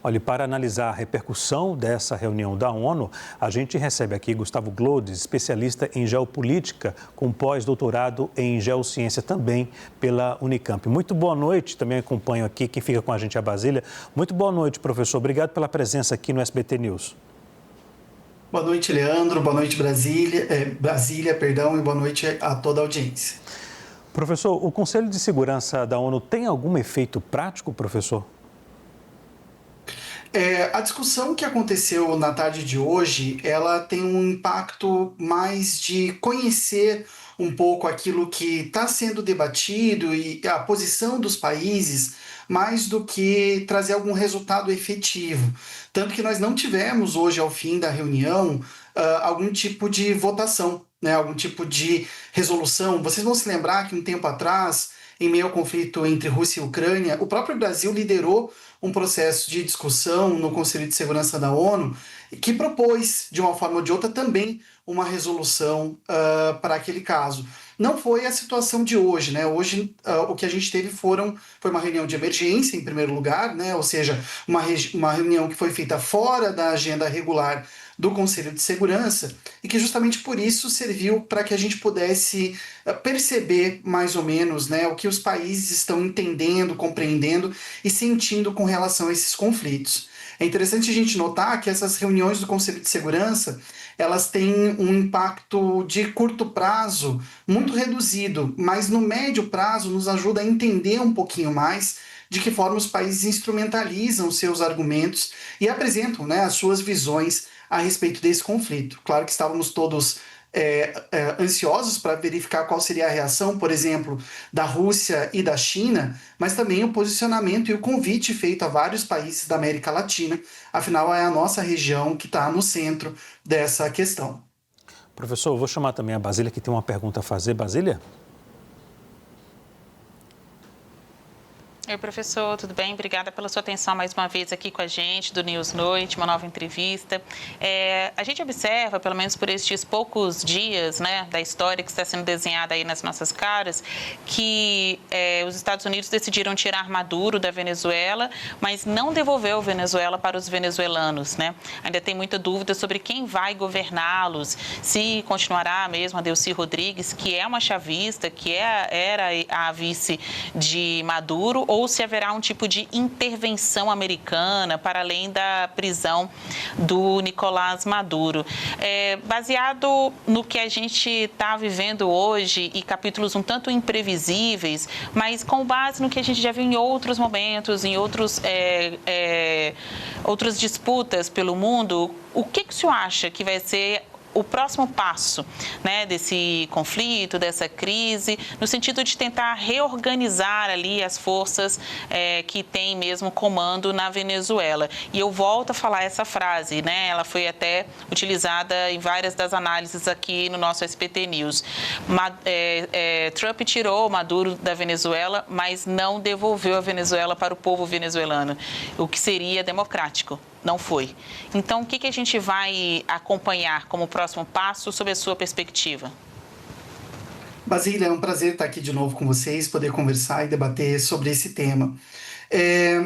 Olha, e para analisar a repercussão dessa reunião da ONU, a gente recebe aqui Gustavo Glodes, especialista em geopolítica, com pós-doutorado em geociência também pela Unicamp. Muito boa noite, também acompanho aqui quem fica com a gente, a Basília. Muito boa noite, professor. Obrigado pela presença aqui no SBT News. Boa noite, Leandro. Boa noite, Brasília, e boa noite a toda a audiência. Professor, o Conselho de Segurança da ONU tem algum efeito prático, professor? A discussão que aconteceu na tarde de hoje, ela tem um impacto mais de conhecer um pouco aquilo que está sendo debatido e a posição dos países, mais do que trazer algum resultado efetivo. Tanto que nós não tivemos hoje, ao fim da reunião, algum tipo de votação, né, algum tipo de resolução. Vocês vão se lembrar que um tempo atrás, em meio ao conflito entre Rússia e Ucrânia, o próprio Brasil liderou um processo de discussão no Conselho de Segurança da ONU que propôs, de uma forma ou de outra, também uma resolução para aquele caso. Não foi a situação de hoje, né? Hoje o que a gente teve foi uma reunião de emergência, em primeiro lugar, né? Ou seja, uma reunião que foi feita fora da agenda regular do Conselho de Segurança e que justamente por isso serviu para que a gente pudesse perceber mais ou menos, né, o que os países estão entendendo, compreendendo e sentindo com relação a esses conflitos. É interessante a gente notar que essas reuniões do Conselho de Segurança, elas têm um impacto de curto prazo muito reduzido, mas no médio prazo nos ajuda a entender um pouquinho mais de que forma os países instrumentalizam seus argumentos e apresentam, né, as suas visões a respeito desse conflito. Claro que estávamos todos ansiosos para verificar qual seria a reação, por exemplo, da Rússia e da China, mas também o posicionamento e o convite feito a vários países da América Latina, afinal é a nossa região que está no centro dessa questão. Professor, eu vou chamar também a Basília, que tem uma pergunta a fazer. Basília? Oi, professor, tudo bem? Obrigada pela sua atenção mais uma vez aqui com a gente, do News Noite, uma nova entrevista. A gente observa, pelo menos por estes poucos dias, né, da história que está sendo desenhada aí nas nossas caras, que os Estados Unidos decidiram tirar Maduro da Venezuela, mas não devolveu a Venezuela para os venezuelanos, né? Ainda tem muita dúvida sobre quem vai governá-los, se continuará mesmo a Delcy Rodrigues, que é uma chavista, que era a vice de Maduro, ou se haverá um tipo de intervenção americana para além da prisão do Nicolás Maduro. Baseado no que a gente está vivendo hoje e capítulos um tanto imprevisíveis, mas com base no que a gente já viu em outros momentos, em outras disputas pelo mundo, o que o senhor acha que vai ser o próximo passo, né, desse conflito, dessa crise, no sentido de tentar reorganizar ali as forças que têm mesmo comando na Venezuela? E eu volto a falar essa frase, né, ela foi até utilizada em várias das análises aqui no nosso SBT News. Trump tirou Maduro da Venezuela, mas não devolveu a Venezuela para o povo venezuelano, o que seria democrático. Não foi. Então, o que a gente vai acompanhar como próximo passo sob a sua perspectiva? Basília, é um prazer estar aqui de novo com vocês, poder conversar e debater sobre esse tema.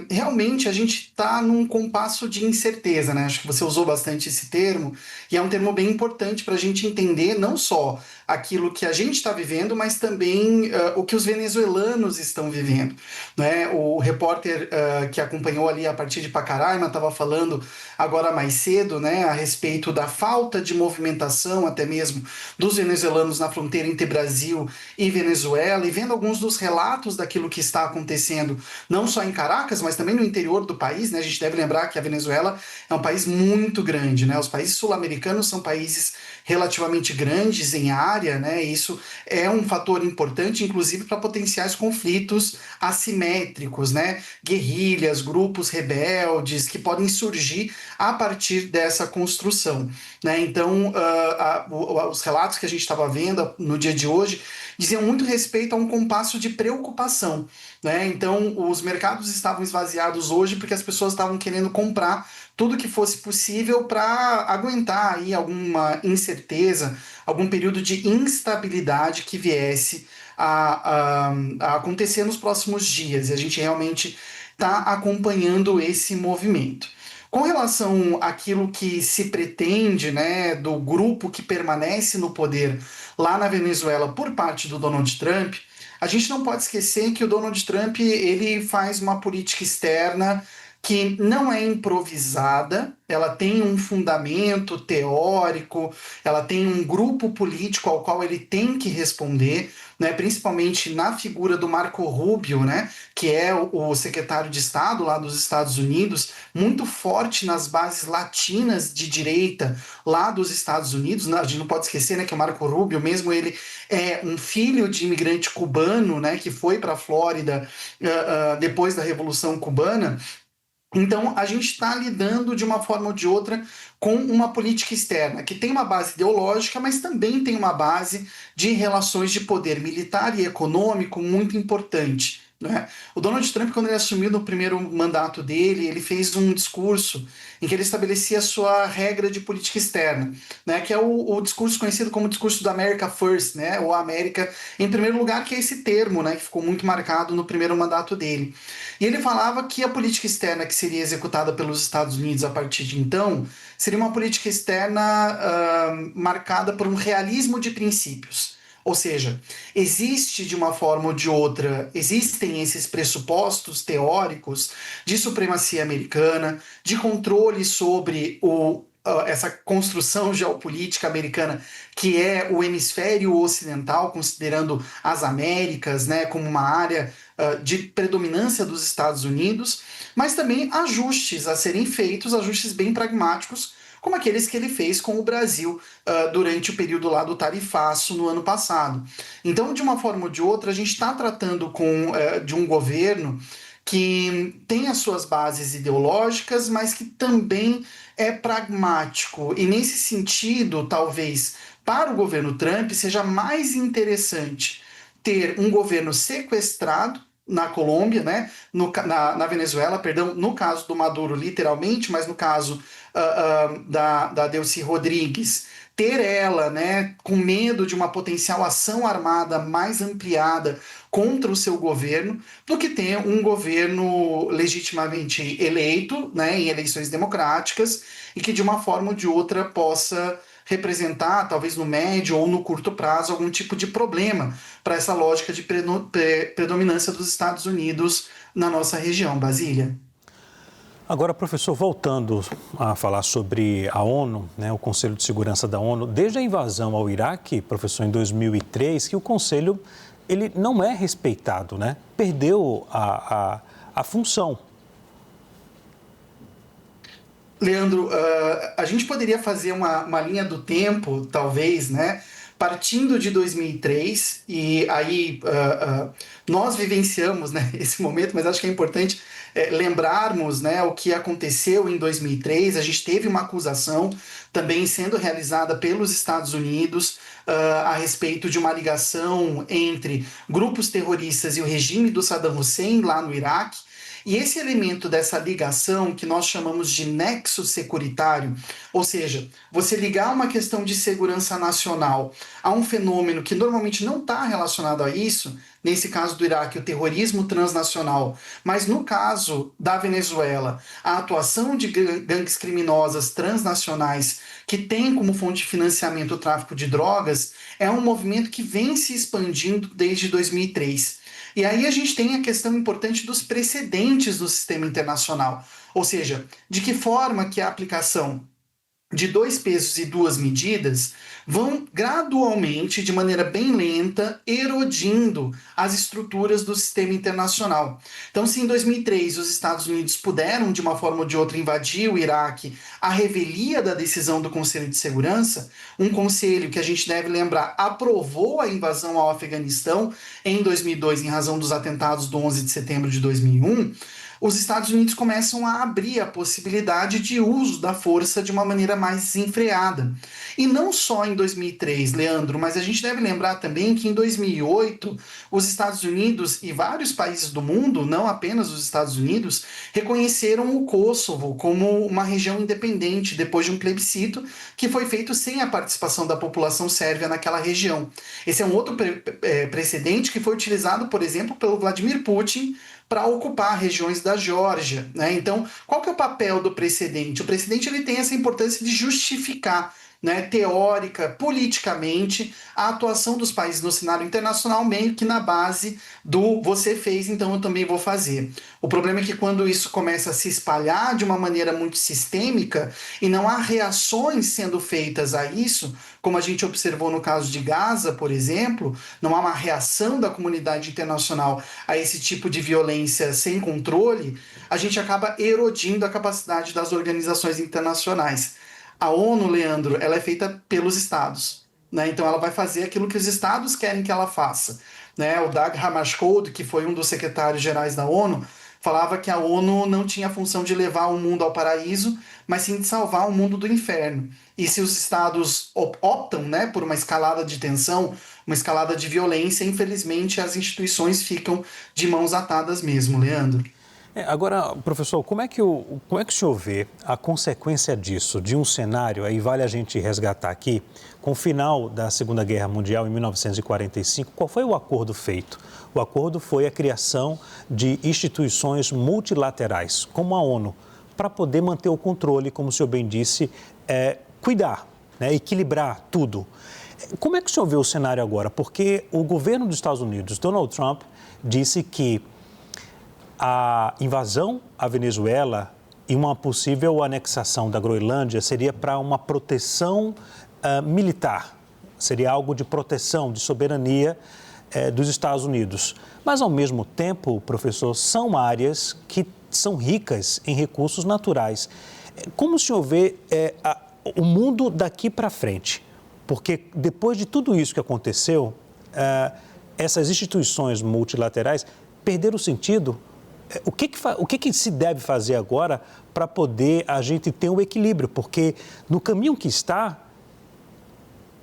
Realmente a gente está num compasso de incerteza, né? Acho que você usou bastante esse termo, e é um termo bem importante para a gente entender não só aquilo que a gente está vivendo, mas também o que os venezuelanos estão vivendo, né? O repórter que acompanhou ali a partir de Pacaraima estava falando agora mais cedo, né, a respeito da falta de movimentação até mesmo dos venezuelanos na fronteira entre Brasil e Venezuela, e vendo alguns dos relatos daquilo que está acontecendo, não só em Caracas, mas também no interior do país, né? A gente deve lembrar que a Venezuela é um país muito grande, né? Os países sul-americanos são países relativamente grandes em área, né? E isso é um fator importante, inclusive, para potenciais conflitos assimétricos, né? Guerrilhas, grupos rebeldes que podem surgir a partir dessa construção, né? Então, os relatos que a gente estava vendo no dia de hoje diziam muito respeito a um compasso de preocupação, né? Então, os mercados estavam esvaziados hoje porque as pessoas estavam querendo comprar tudo que fosse possível para aguentar aí alguma incerteza, algum período de instabilidade que viesse a acontecer nos próximos dias. E a gente realmente está acompanhando esse movimento. Com relação àquilo que se pretende, né, do grupo que permanece no poder lá na Venezuela por parte do Donald Trump, a gente não pode esquecer que o Donald Trump ele faz uma política externa que não é improvisada, ela tem um fundamento teórico, ela tem um grupo político ao qual ele tem que responder, né, principalmente na figura do Marco Rubio, né, que é o secretário de Estado lá dos Estados Unidos, muito forte nas bases latinas de direita lá dos Estados Unidos. A gente não pode esquecer, né, que o Marco Rubio, mesmo ele é um filho de imigrante cubano, né, que foi para a Flórida depois da Revolução Cubana. Então, a gente está lidando de uma forma ou de outra com uma política externa que tem uma base ideológica, mas também tem uma base de relações de poder militar e econômico muito importante. Né? O Donald Trump, quando ele assumiu no primeiro mandato dele, ele fez um discurso em que ele estabelecia a sua regra de política externa, né? Que é o discurso conhecido como discurso do America First, né? Ou América em primeiro lugar, que é esse termo, né? Que ficou muito marcado no primeiro mandato dele. E ele falava que a política externa que seria executada pelos Estados Unidos a partir de então seria uma política externa marcada por um realismo de princípios. Ou seja, existe de uma forma ou de outra, existem esses pressupostos teóricos de supremacia americana, de controle sobre essa construção geopolítica americana, que é o hemisfério ocidental, considerando as Américas, né, como uma área de predominância dos Estados Unidos, mas também ajustes a serem feitos, ajustes bem pragmáticos, como aqueles que ele fez com o Brasil durante o período lá do tarifaço no ano passado. Então, de uma forma ou de outra, a gente está tratando de um governo que tem as suas bases ideológicas, mas que também é pragmático. E nesse sentido, talvez, para o governo Trump, seja mais interessante ter um governo sequestrado na Colômbia, né? Na Venezuela, perdão, no caso do Maduro, literalmente, mas no caso da Delcy Rodrigues, ter ela, né, com medo de uma potencial ação armada mais ampliada contra o seu governo, do que ter um governo legitimamente eleito, né, em eleições democráticas, e que de uma forma ou de outra possa representar, talvez no médio ou no curto prazo, algum tipo de problema para essa lógica de predominância dos Estados Unidos na nossa região, Basília. Agora, professor, voltando a falar sobre a ONU, né, o Conselho de Segurança da ONU, desde a invasão ao Iraque, professor, em 2003, que o Conselho ele não é respeitado, né? Perdeu a função. Leandro, a gente poderia fazer uma linha do tempo, talvez, né? Partindo de 2003, e aí nós vivenciamos, né, esse momento, mas acho que é importante lembrarmos, né, o que aconteceu em 2003. A gente teve uma acusação também sendo realizada pelos Estados Unidos a respeito de uma ligação entre grupos terroristas e o regime do Saddam Hussein lá no Iraque. E esse elemento dessa ligação, que nós chamamos de nexo securitário, ou seja, você ligar uma questão de segurança nacional a um fenômeno que normalmente não está relacionado a isso, nesse caso do Iraque, o terrorismo transnacional, mas no caso da Venezuela, a atuação de gangues criminosas transnacionais que tem como fonte de financiamento o tráfico de drogas, é um movimento que vem se expandindo desde 2003. E aí a gente tem a questão importante dos precedentes do sistema internacional, ou seja, de que forma que a aplicação de 2 pesos e 2 medidas vão gradualmente, de maneira bem lenta, erodindo as estruturas do sistema internacional. Então, se em 2003 os Estados Unidos puderam, de uma forma ou de outra, invadir o Iraque à revelia da decisão do Conselho de Segurança, um conselho que a gente deve lembrar aprovou a invasão ao Afeganistão em 2002 em razão dos atentados do 11 de setembro de 2001, os Estados Unidos começam a abrir a possibilidade de uso da força de uma maneira mais desenfreada. E não só em 2003, Leandro, mas a gente deve lembrar também que em 2008, os Estados Unidos e vários países do mundo, não apenas os Estados Unidos, reconheceram o Kosovo como uma região independente depois de um plebiscito que foi feito sem a participação da população sérvia naquela região. Esse é um outro precedente que foi utilizado, por exemplo, pelo Vladimir Putin para ocupar regiões da Geórgia, né? Então, qual que é o papel do precedente? O precedente ele tem essa importância de justificar, né, teórica, politicamente, a atuação dos países no cenário internacional, meio que na base do você fez, então eu também vou fazer. O problema é que quando isso começa a se espalhar de uma maneira muito sistêmica e não há reações sendo feitas a isso, como a gente observou no caso de Gaza, por exemplo, não há uma reação da comunidade internacional a esse tipo de violência sem controle, a gente acaba erodindo a capacidade das organizações internacionais. A ONU, Leandro, ela é feita pelos estados, né? Então ela vai fazer aquilo que os estados querem que ela faça, né? O Dag Hammarskjöld, que foi um dos secretários-gerais da ONU, falava que a ONU não tinha a função de levar o mundo ao paraíso, mas sim de salvar o mundo do inferno. E se os estados optam, né, por uma escalada de tensão, uma escalada de violência, infelizmente as instituições ficam de mãos atadas mesmo, Leandro. Agora, professor, como é que o senhor vê a consequência disso, de um cenário, aí vale a gente resgatar aqui, com o final da Segunda Guerra Mundial, em 1945, qual foi o acordo feito? O acordo foi a criação de instituições multilaterais, como a ONU, para poder manter o controle, como o senhor bem disse, cuidar, né, equilibrar tudo. Como é que o senhor vê o cenário agora? Porque o governo dos Estados Unidos, Donald Trump, disse que a invasão à Venezuela e uma possível anexação da Groenlândia seria para uma proteção militar, seria algo de proteção, de soberania dos Estados Unidos. Mas, ao mesmo tempo, professor, são áreas que são ricas em recursos naturais. Como o senhor vê o mundo daqui para frente? Porque depois de tudo isso que aconteceu, essas instituições multilaterais perderam o sentido. O que se deve fazer agora para poder a gente ter um equilíbrio? Porque no caminho que está,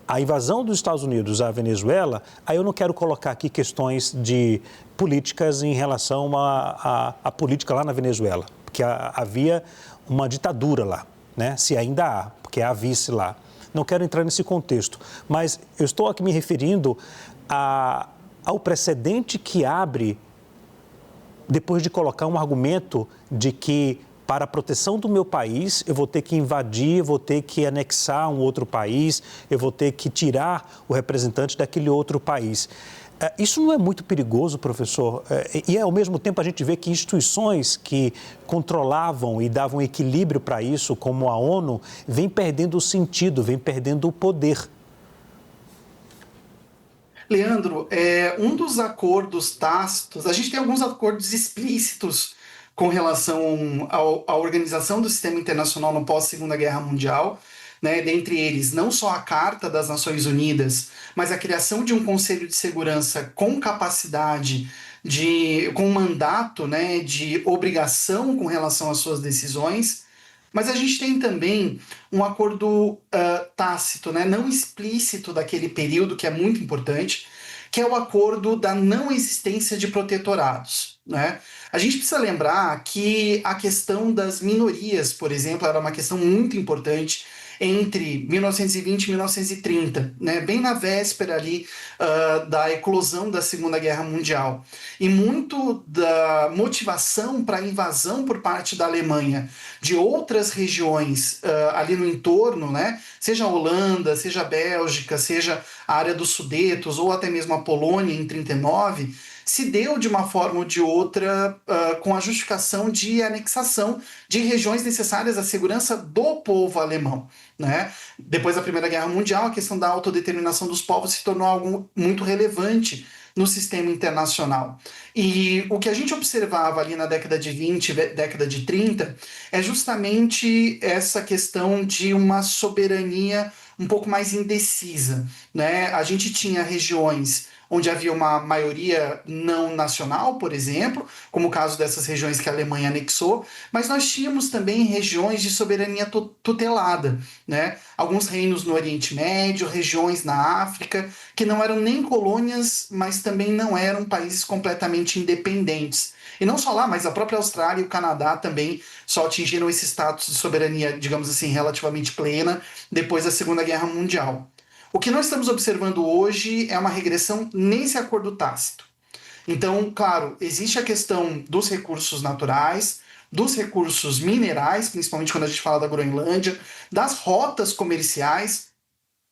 a invasão dos Estados Unidos à Venezuela, aí eu não quero colocar aqui questões de políticas em relação à política lá na Venezuela, porque havia uma ditadura lá, né? Se ainda há, porque há vice lá. Não quero entrar nesse contexto, mas eu estou aqui me referindo ao precedente que abre depois de colocar um argumento de que, para a proteção do meu país, eu vou ter que invadir, eu vou ter que anexar um outro país, eu vou ter que tirar o representante daquele outro país. Isso não é muito perigoso, professor? E, ao mesmo tempo, a gente vê que instituições que controlavam e davam equilíbrio para isso, como a ONU, vêm perdendo o sentido, vêm perdendo o poder. Leandro, um dos acordos tácitos, a gente tem alguns acordos explícitos com relação à organização do sistema internacional no pós-Segunda Guerra Mundial, né? Dentre eles, não só a Carta das Nações Unidas, mas a criação de um Conselho de Segurança com capacidade, com mandato, né, de obrigação com relação às suas decisões. Mas a gente tem também um acordo tácito, né, não explícito daquele período, que é muito importante, que é o acordo da não existência de protetorados, né? A gente precisa lembrar que a questão das minorias, por exemplo, era uma questão muito importante entre 1920 e 1930, né, bem na véspera ali da eclosão da Segunda Guerra Mundial. E muito da motivação para a invasão por parte da Alemanha de outras regiões ali no entorno, né, seja a Holanda, seja a Bélgica, seja a área dos Sudetos ou até mesmo a Polônia em 1939, se deu de uma forma ou de outra com a justificação de anexação de regiões necessárias à segurança do povo alemão, né? Depois da Primeira Guerra Mundial, a questão da autodeterminação dos povos se tornou algo muito relevante no sistema internacional. E o que a gente observava ali na década de 20, década de 30, é justamente essa questão de uma soberania um pouco mais indecisa, né? A gente tinha regiões onde havia uma maioria não nacional, por exemplo, como o caso dessas regiões que a Alemanha anexou, mas nós tínhamos também regiões de soberania tutelada, né? Alguns reinos no Oriente Médio, regiões na África, que não eram nem colônias, mas também não eram países completamente independentes. E não só lá, mas a própria Austrália e o Canadá também só atingiram esse status de soberania, digamos assim, relativamente plena depois da Segunda Guerra Mundial. O que nós estamos observando hoje é uma regressão nesse acordo tácito. Então, claro, existe a questão dos recursos naturais, dos recursos minerais, principalmente quando a gente fala da Groenlândia, das rotas comerciais.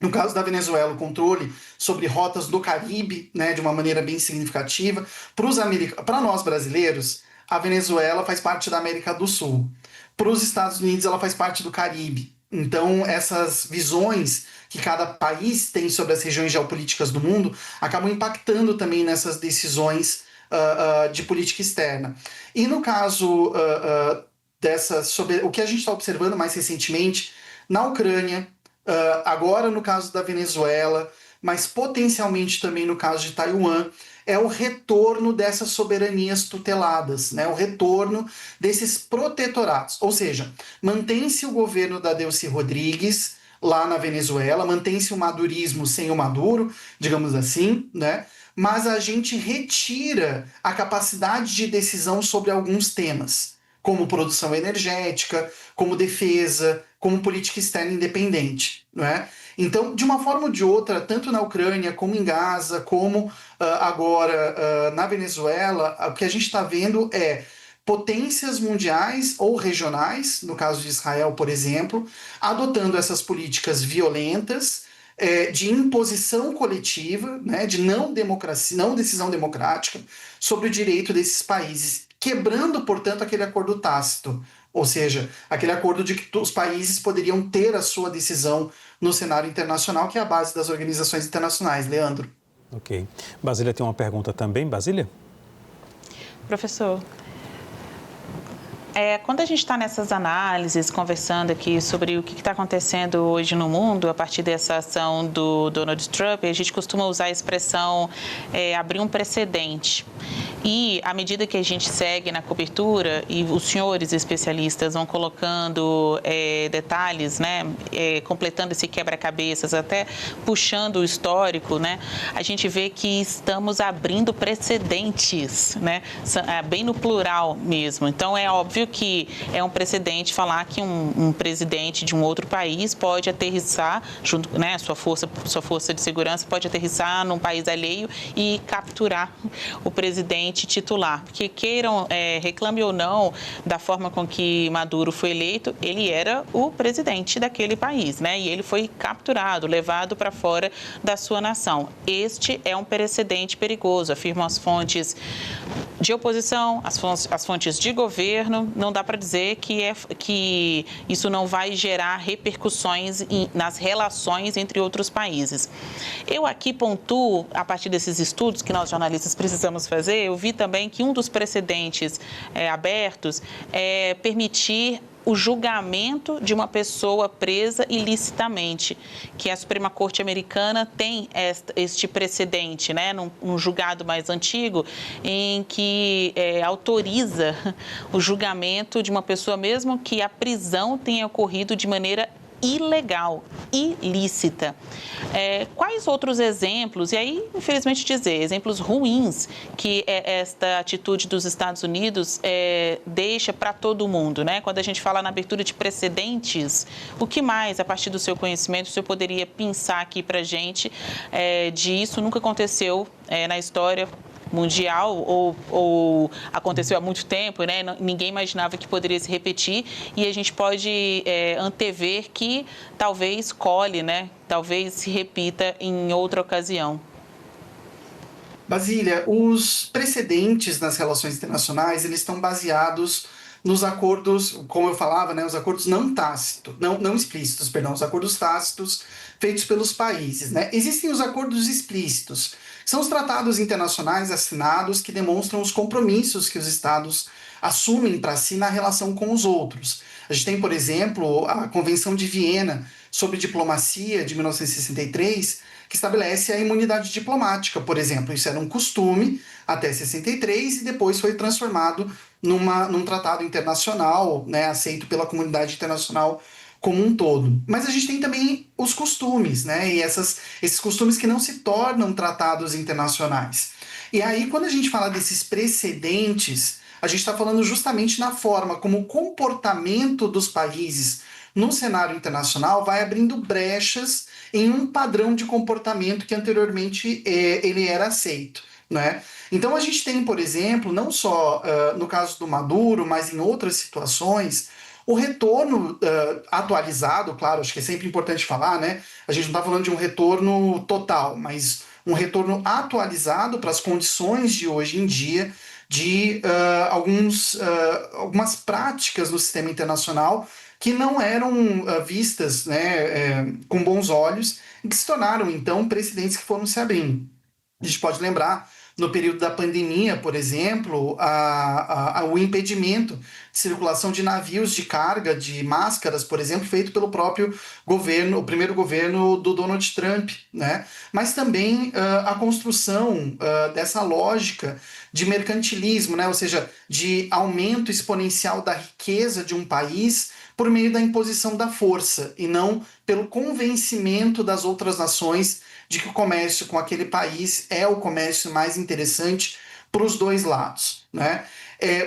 No caso da Venezuela, o controle sobre rotas do Caribe, né, de uma maneira bem significativa. Para nós brasileiros, a Venezuela faz parte da América do Sul. Para os Estados Unidos, ela faz parte do Caribe. Então, essas visões que cada país tem sobre as regiões geopolíticas do mundo acabam impactando também nessas decisões de política externa. E no caso sobre o que a gente está observando mais recentemente na Ucrânia, agora no caso da Venezuela, mas potencialmente também no caso de Taiwan, é o retorno dessas soberanias tuteladas, né? O retorno desses protetorados. Ou seja, mantém-se o governo da Delcy Rodrigues lá na Venezuela, mantém-se o madurismo sem o Maduro, digamos assim, né? Mas a gente retira a capacidade de decisão sobre alguns temas, como produção energética, como defesa, como política externa independente, não é? Então, de uma forma ou de outra, tanto na Ucrânia, como em Gaza, como agora na Venezuela, o que a gente está vendo é potências mundiais ou regionais, no caso de Israel, por exemplo, adotando essas políticas violentas, de imposição coletiva, né, de não democracia, não decisão democrática sobre o direito desses países, quebrando, portanto, aquele acordo tácito, ou seja, aquele acordo de que os países poderiam ter a sua decisão no cenário internacional, que é a base das organizações internacionais. Leandro. Ok. Basília tem uma pergunta também. Basília? Professor, quando a gente está nessas análises, conversando aqui sobre o que está acontecendo hoje no mundo, a partir dessa ação do Donald Trump, a gente costuma usar a expressão abrir um precedente. E à medida que a gente segue na cobertura e os senhores especialistas vão colocando detalhes, né, completando esse quebra-cabeças, até puxando o histórico, né, a gente vê que estamos abrindo precedentes, né, bem no plural mesmo. Então, é óbvio que é um precedente falar que um presidente de um outro país pode aterrissar, junto, né, sua força de segurança pode aterrissar num país alheio e capturar o presidente titular, porque queiram, reclame ou não da forma com que Maduro foi eleito, ele era o presidente daquele país, né? E ele foi capturado, levado para fora da sua nação. Este é um precedente perigoso, afirmam as fontes de oposição, as fontes de governo. Não dá para dizer que isso não vai gerar repercussões nas relações entre outros países. Eu aqui pontuo, a partir desses estudos que nós jornalistas precisamos fazer, eu vi também que um dos precedentes abertos é permitir o julgamento de uma pessoa presa ilicitamente, que a Suprema Corte Americana tem este precedente, né, num julgado mais antigo, em que autoriza o julgamento de uma pessoa mesmo que a prisão tenha ocorrido de maneira ilegal, ilícita. Quais outros exemplos, e aí, infelizmente dizer, exemplos ruins que esta atitude dos Estados Unidos deixa para todo mundo, né? Quando a gente fala na abertura de precedentes, o que mais, a partir do seu conhecimento, o senhor poderia pensar aqui para a gente de isso nunca aconteceu na história mundial ou aconteceu há muito tempo, né? Ninguém imaginava que poderia se repetir e a gente pode antever que talvez cole, né? Talvez se repita em outra ocasião. Basília, os precedentes nas relações internacionais, eles estão baseados nos acordos, como eu falava, né, os acordos não explícitos, os acordos tácitos feitos pelos países, né? Existem os acordos explícitos, são os tratados internacionais assinados que demonstram os compromissos que os estados assumem para si na relação com os outros. A gente tem, por exemplo, a Convenção de Viena sobre Diplomacia de 1963, que estabelece a imunidade diplomática, por exemplo. Isso era um costume até 63 e depois foi transformado num tratado internacional, né, aceito pela comunidade internacional como um todo. Mas a gente tem também os costumes, né, e esses costumes que não se tornam tratados internacionais. E aí, quando a gente fala desses precedentes, a gente está falando justamente na forma como o comportamento dos países no cenário internacional vai abrindo brechas em um padrão de comportamento que anteriormente ele era aceito. né? Então a gente tem, por exemplo, não só no caso do Maduro, mas em outras situações, o retorno atualizado, claro, acho que é sempre importante falar, né? A gente não está falando de um retorno total, mas um retorno atualizado para as condições de hoje em dia de algumas práticas no sistema internacional que não eram vistas, né, com bons olhos e que se tornaram, então, precedentes que foram se abrindo. A gente pode lembrar, no período da pandemia, por exemplo, o impedimento de circulação de navios de carga, de máscaras, por exemplo, feito pelo próprio governo, o primeiro governo do Donald Trump, né? Mas também a construção dessa lógica de mercantilismo, né? Ou seja, de aumento exponencial da riqueza de um país por meio da imposição da força e não pelo convencimento das outras nações de que o comércio com aquele país é o comércio mais interessante para os dois lados, né?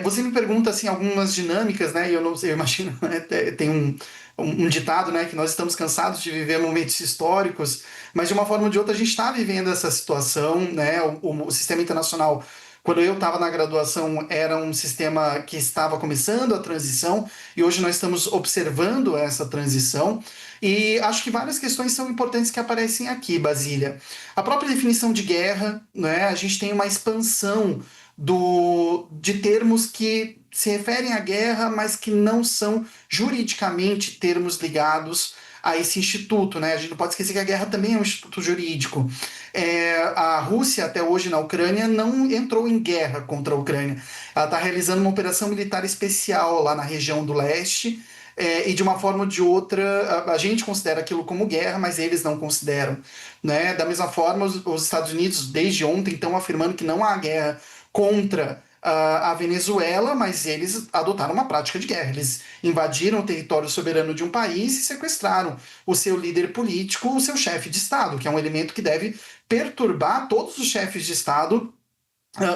Você me pergunta assim algumas dinâmicas, né? E eu não sei, eu imagino, né? Tem um ditado, né? Que nós estamos cansados de viver momentos históricos, mas de uma forma ou de outra a gente está vivendo essa situação, né? O sistema internacional, quando eu estava na graduação, era um sistema que estava começando a transição e hoje nós estamos observando essa transição. E acho que várias questões são importantes que aparecem aqui, Basília. A própria definição de guerra, né? A gente tem uma expansão de termos que se referem à guerra, mas que não são juridicamente termos ligados a esse instituto, né? A gente não pode esquecer que a guerra também é um instituto jurídico. A Rússia, até hoje na Ucrânia, não entrou em guerra contra a Ucrânia. Ela está realizando uma operação militar especial lá na região do leste, e de uma forma ou de outra, a gente considera aquilo como guerra, mas eles não consideram, né? Da mesma forma, os Estados Unidos, desde ontem, estão afirmando que não há guerra contra a Venezuela, mas eles adotaram uma prática de guerra. Eles invadiram o território soberano de um país e sequestraram o seu líder político, o seu chefe de Estado, que é um elemento que deve perturbar todos os chefes de Estado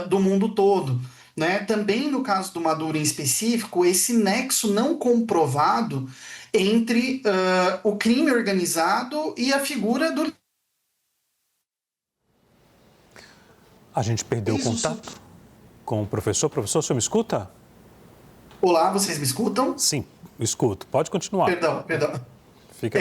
do mundo todo, né? Também no caso do Maduro em específico, esse nexo não comprovado entre o crime organizado e a figura do... A gente perdeu o contato com o professor. Professor, o senhor me escuta? Olá, vocês me escutam? Sim, escuto. Pode continuar. Perdão. Fica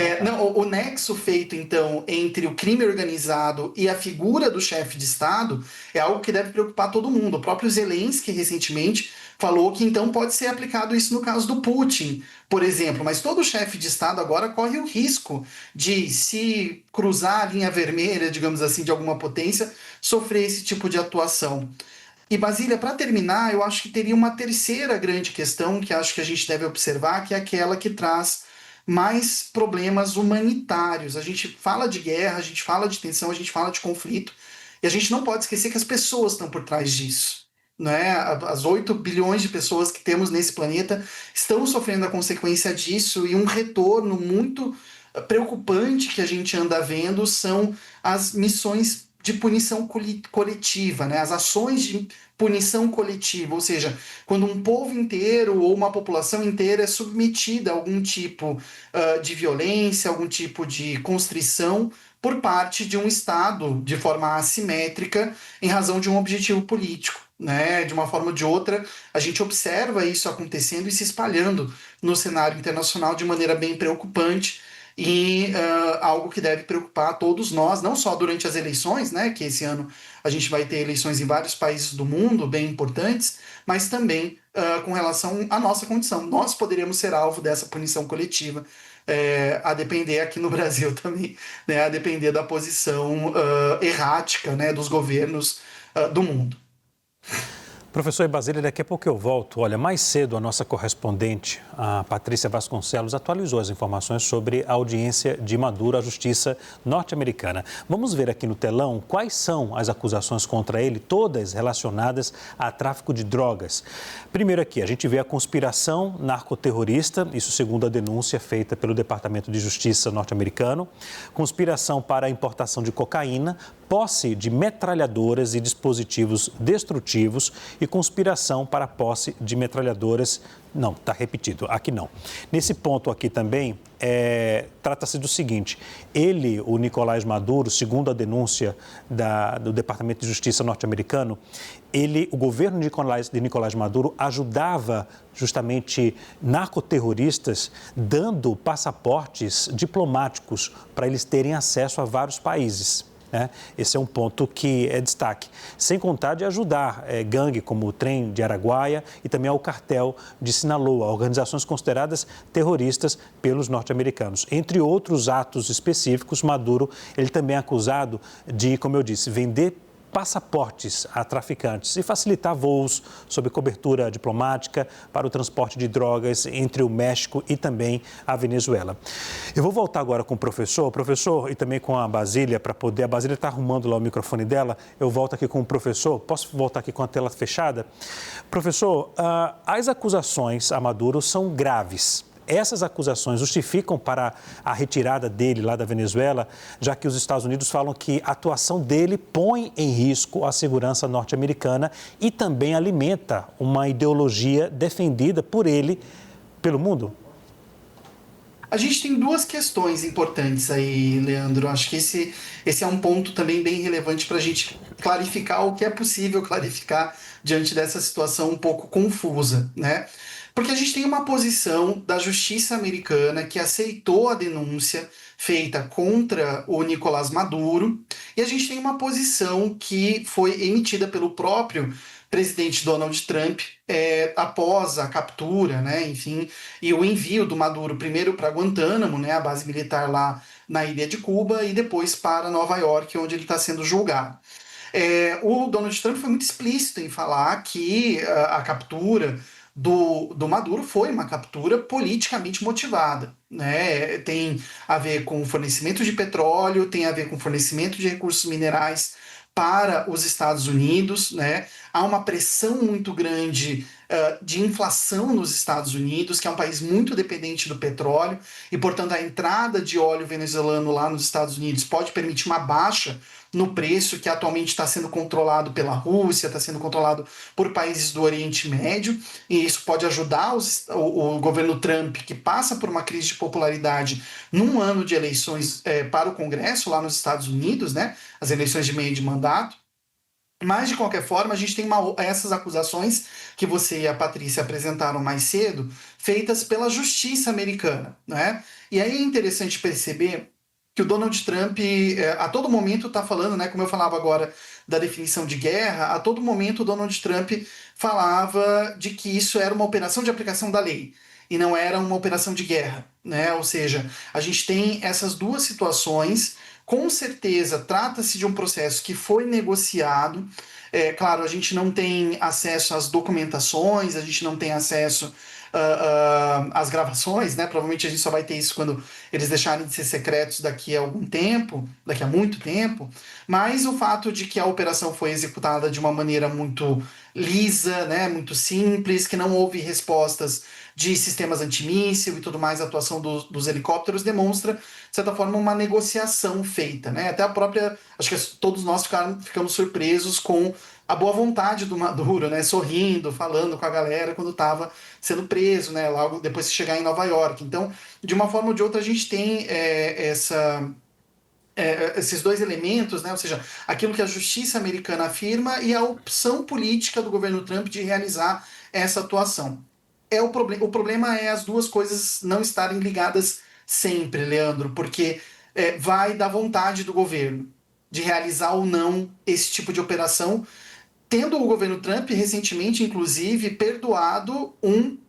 o nexo feito, então, entre o crime organizado e a figura do chefe de Estado é algo que deve preocupar todo mundo. O próprio Zelensky, recentemente, falou que, então, pode ser aplicado isso no caso do Putin, por exemplo. Mas todo chefe de Estado agora corre o risco de, se cruzar a linha vermelha, digamos assim, de alguma potência, sofrer esse tipo de atuação. E, Basília, para terminar, eu acho que teria uma terceira grande questão que acho que a gente deve observar, que é aquela que traz mais problemas humanitários. A gente fala de guerra, a gente fala de tensão, a gente fala de conflito, e a gente não pode esquecer que as pessoas estão por trás disso, né? As 8 bilhões de pessoas que temos nesse planeta estão sofrendo a consequência disso, e um retorno muito preocupante que a gente anda vendo são as missões de punição coletiva, né? As ações de punição coletiva, ou seja, quando um povo inteiro ou uma população inteira é submetida a algum tipo de violência, algum tipo de constrição por parte de um Estado de forma assimétrica em razão de um objetivo político, né? De uma forma ou de outra, a gente observa isso acontecendo e se espalhando no cenário internacional de maneira bem preocupante, e algo que deve preocupar todos nós, não só durante as eleições, né, que esse ano a gente vai ter eleições em vários países do mundo bem importantes, mas também com relação à nossa condição. Nós poderíamos ser alvo dessa punição coletiva, a depender aqui no Brasil também, né, a depender da posição errática, né, dos governos do mundo. Professor Basília, daqui a pouco eu volto. Olha, mais cedo a nossa correspondente, a Patrícia Vasconcelos, atualizou as informações sobre a audiência de Maduro à Justiça norte-americana. Vamos ver aqui no telão quais são as acusações contra ele, todas relacionadas a tráfico de drogas. Primeiro aqui, a gente vê a conspiração narcoterrorista, isso segundo a denúncia feita pelo Departamento de Justiça norte-americano, conspiração para a importação de cocaína, posse de metralhadoras e dispositivos destrutivos e conspiração para a posse de metralhadoras. Não, está repetido, aqui não. Nesse ponto aqui também, trata-se do seguinte, o Nicolás Maduro, segundo a denúncia do Departamento de Justiça norte-americano, o governo de Nicolás Maduro ajudava justamente narcoterroristas dando passaportes diplomáticos para eles terem acesso a vários países. Esse é um ponto que é destaque. Sem contar de ajudar gangue como o Trem de Araguaia e também ao cartel de Sinaloa, organizações consideradas terroristas pelos norte-americanos. Entre outros atos específicos, Maduro ele também é acusado de, como eu disse, vender passaportes a traficantes e facilitar voos sob cobertura diplomática para o transporte de drogas entre o México e também a Venezuela. Eu vou voltar agora com o professor, e também com a Basília, para poder... A Basília está arrumando lá o microfone dela, eu volto aqui com o professor. Posso voltar aqui com a tela fechada? Professor, as acusações a Maduro são graves. Essas acusações justificam para a retirada dele lá da Venezuela, já que os Estados Unidos falam que a atuação dele põe em risco a segurança norte-americana e também alimenta uma ideologia defendida por ele pelo mundo? A gente tem duas questões importantes aí, Leandro. Acho que esse é um ponto também bem relevante para a gente clarificar o que é possível clarificar diante dessa situação um pouco confusa, né? Porque a gente tem uma posição da justiça americana que aceitou a denúncia feita contra o Nicolás Maduro, e a gente tem uma posição que foi emitida pelo próprio presidente Donald Trump após a captura, né, enfim, e o envio do Maduro primeiro para Guantánamo, né, a base militar lá na ilha de Cuba, e depois para Nova York, onde ele está sendo julgado. O Donald Trump foi muito explícito em falar que a captura do Maduro foi uma captura politicamente motivada, né? Tem a ver com o fornecimento de petróleo, tem a ver com o fornecimento de recursos minerais para os Estados Unidos, né? Há uma pressão muito grande de inflação nos Estados Unidos, que é um país muito dependente do petróleo, e, portanto, a entrada de óleo venezuelano lá nos Estados Unidos pode permitir uma baixa no preço, que atualmente está sendo controlado pela Rússia, está sendo controlado por países do Oriente Médio, e isso pode ajudar o governo Trump, que passa por uma crise de popularidade num ano de eleições para o Congresso lá nos Estados Unidos, né, as eleições de meio de mandato. Mas, de qualquer forma, a gente tem essas acusações que você e a Patrícia apresentaram mais cedo, feitas pela justiça americana, né? E aí é interessante perceber que o Donald Trump, a todo momento, está falando, né, como eu falava agora da definição de guerra, a todo momento o Donald Trump falava de que isso era uma operação de aplicação da lei e não era uma operação de guerra, né? Ou seja, a gente tem essas duas situações. Com certeza, trata-se de um processo que foi negociado. Claro, a gente não tem acesso às documentações, a gente não tem acesso às gravações, né? Provavelmente a gente só vai ter isso quando eles deixarem de ser secretos daqui a algum tempo, daqui a muito tempo. Mas o fato de que a operação foi executada de uma maneira muito lisa, né? Muito simples, que não houve respostas de sistemas antimíssil e tudo mais, a atuação dos helicópteros demonstra, de certa forma, uma negociação feita, né? Até a própria, acho que todos nós ficamos surpresos com a boa vontade do Maduro, né? Sorrindo, falando com a galera quando estava sendo preso, né? Logo depois de chegar em Nova York. Então, de uma forma ou de outra, a gente tem esses dois elementos, né? Ou seja, aquilo que a justiça americana afirma e a opção política do governo Trump de realizar essa atuação. O problema é as duas coisas não estarem ligadas sempre, Leandro, porque vai da vontade do governo de realizar ou não esse tipo de operação, tendo o governo Trump recentemente, inclusive, perdoado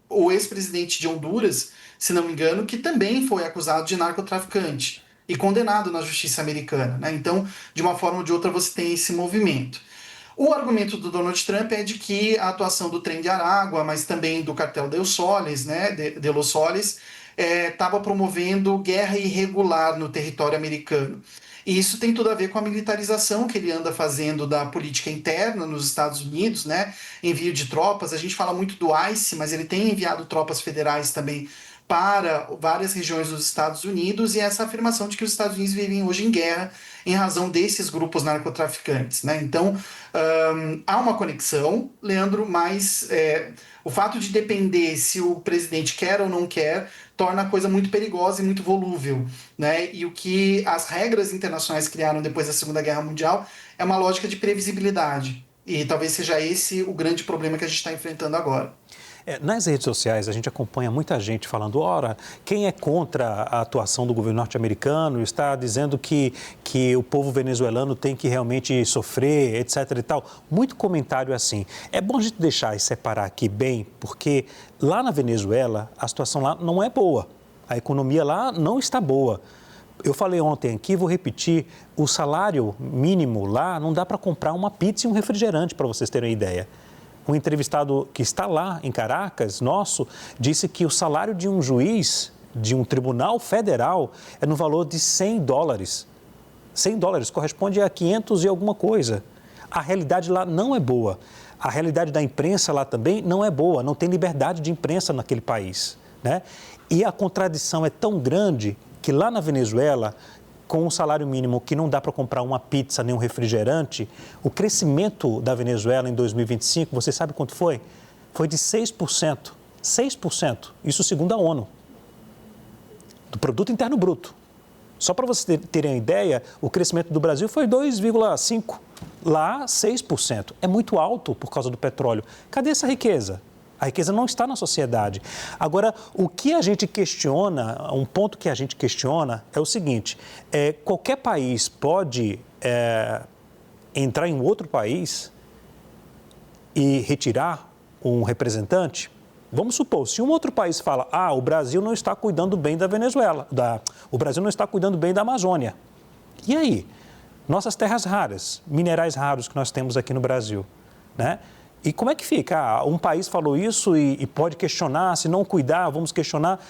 o ex-presidente de Honduras, se não me engano, que também foi acusado de narcotraficante e condenado na justiça americana, né? Então, de uma forma ou de outra, você tem esse movimento. O argumento do Donald Trump é de que a atuação do Trem de Aragua, mas também do cartel de Los Soles, né, de Los Soles, estava promovendo guerra irregular no território americano. E isso tem tudo a ver com a militarização que ele anda fazendo da política interna nos Estados Unidos, né? Envio de tropas. A gente fala muito do ICE, mas ele tem enviado tropas federais também para várias regiões dos Estados Unidos, e essa afirmação de que os Estados Unidos vivem hoje em guerra em razão desses grupos narcotraficantes, né? Então, há uma conexão, Leandro, mas o fato de depender se o presidente quer ou não quer torna a coisa muito perigosa e muito volúvel, né? E o que as regras internacionais criaram depois da Segunda Guerra Mundial é uma lógica de previsibilidade. E talvez seja esse o grande problema que a gente está enfrentando agora. Nas redes sociais, a gente acompanha muita gente falando, ora, quem é contra a atuação do governo norte-americano está dizendo que o povo venezuelano tem que realmente sofrer, etc. e tal. Muito comentário assim. É bom a gente deixar e separar aqui bem, porque lá na Venezuela, a situação lá não é boa. A economia lá não está boa. Eu falei ontem aqui, vou repetir, o salário mínimo lá não dá para comprar uma pizza e um refrigerante, para vocês terem uma ideia. Um entrevistado que está lá em Caracas, nosso, disse que o salário de um juiz de um tribunal federal é no valor de $100. $100 corresponde a 500 e alguma coisa. A realidade lá não é boa. A realidade da imprensa lá também não é boa. Não tem liberdade de imprensa naquele país, né? E a contradição é tão grande que lá na Venezuela, com um salário mínimo que não dá para comprar uma pizza nem um refrigerante, o crescimento da Venezuela em 2025, você sabe quanto foi? Foi de 6%. 6%. Isso segundo a ONU. Do Produto Interno Bruto. Só para vocês terem uma ideia, o crescimento do Brasil foi 2,5%. Lá, 6%. É muito alto por causa do petróleo. Cadê essa riqueza? A riqueza não está na sociedade. Agora, o que a gente questiona, um ponto que a gente questiona é o seguinte, qualquer país pode entrar em outro país e retirar um representante? Vamos supor, se um outro país fala, o Brasil não está cuidando bem da Venezuela, o Brasil não está cuidando bem da Amazônia. E aí? Nossas terras raras, minerais raros que nós temos aqui no Brasil, né? E como é que fica? Um país falou isso e pode questionar, se não cuidar, vamos questionar.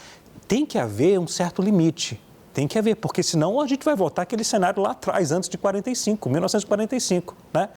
Tem que haver um certo limite, tem que haver, porque senão a gente vai voltar àquele cenário lá atrás, antes de 1945, né?